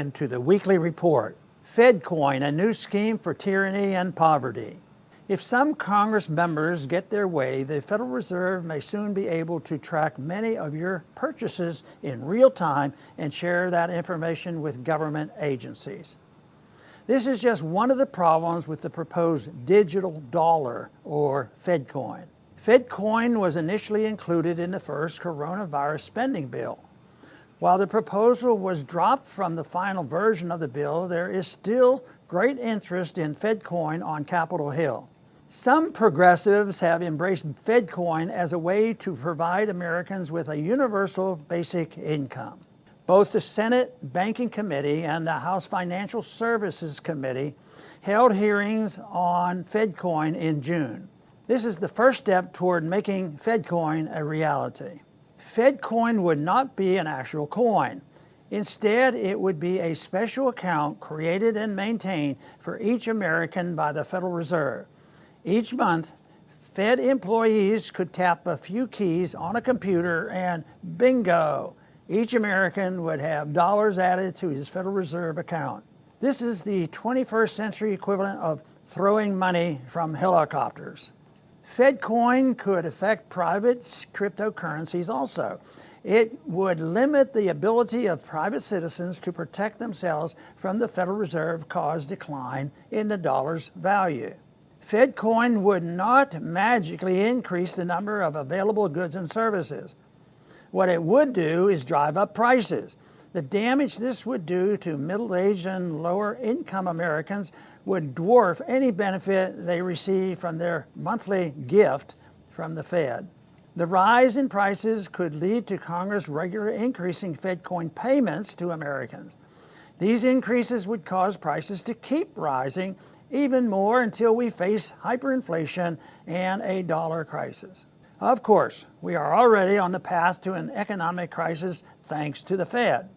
To the weekly report, Fedcoin, a new scheme for tyranny and poverty. If some Congress members get their way, the Federal Reserve may soon be able to track many of your purchases in real time and share that information with government agencies. This is just one of the problems with the proposed digital dollar, or Fedcoin. Fedcoin was initially included in the first coronavirus spending bill. While the proposal was dropped from the final version of the bill, there is still great interest in Fedcoin on Capitol Hill. Some progressives have embraced Fedcoin as a way to provide Americans with a universal basic income. Both the Senate Banking Committee and the House Financial Services Committee held hearings on Fedcoin in June. This is the first step toward making Fedcoin a reality. Fedcoin would not be an actual coin. Instead, it would be a special account created and maintained for each American by the Federal Reserve. Each month, Fed employees could tap a few keys on a computer and bingo! Each American would have dollars added to his Federal Reserve account. This is the 21st century equivalent of throwing money from helicopters. Fedcoin could affect private cryptocurrencies also. It would limit the ability of private citizens to protect themselves from the Federal Reserve-caused decline in the dollar's value. Fedcoin would not magically increase the number of available goods and services. What it would do is drive up prices. The damage this would do to middle-aged and lower-income Americans would dwarf any benefit they receive from their monthly gift from the Fed. The rise in prices could lead to Congress regularly increasing Fedcoin payments to Americans. These increases would cause prices to keep rising even more until we face hyperinflation and a dollar crisis. Of course, we are already on the path to an economic crisis thanks to the Fed.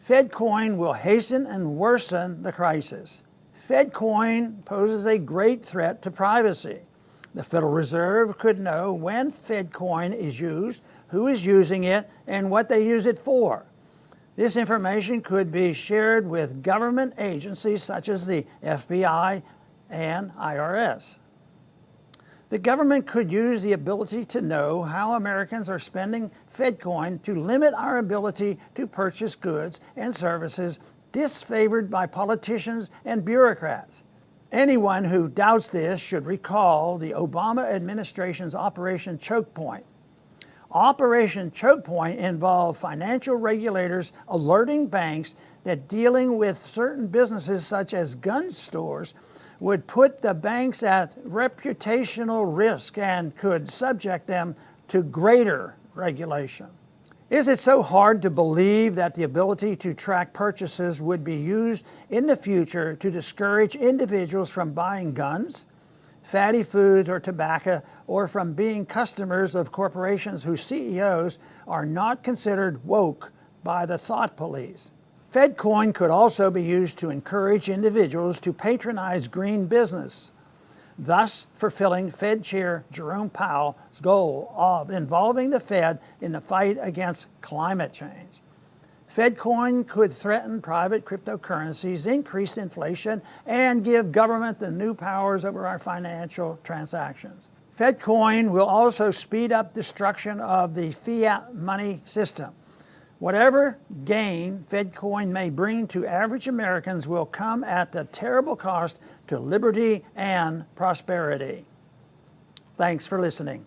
Fedcoin will hasten and worsen the crisis. Fedcoin poses a great threat to privacy. The Federal Reserve could know when Fedcoin is used, who is using it, and what they use it for. This information could be shared with government agencies such as the FBI and IRS. The government could use the ability to know how Americans are spending Fedcoin to limit our ability to purchase goods and services disfavored by politicians and bureaucrats. Anyone who doubts this should recall the Obama administration's Operation Choke Point. Operation Choke Point involved financial regulators alerting banks that dealing with certain businesses such as gun stores would put the banks at reputational risk and could subject them to greater regulation. Is it so hard to believe that the ability to track purchases would be used in the future to discourage individuals from buying guns, fatty foods, or tobacco, or from being customers of corporations whose CEOs are not considered woke by the thought police? Fedcoin could also be used to encourage individuals to patronize green business, thus fulfilling Fed Chair Jerome Powell's goal of involving the Fed in the fight against climate change. Fedcoin could threaten private cryptocurrencies, increase inflation, and give government the new powers over our financial transactions. Fedcoin will also speed up destruction of the fiat money system. Whatever gain Fedcoin may bring to average Americans will come at the terrible cost to liberty and prosperity. Thanks for listening.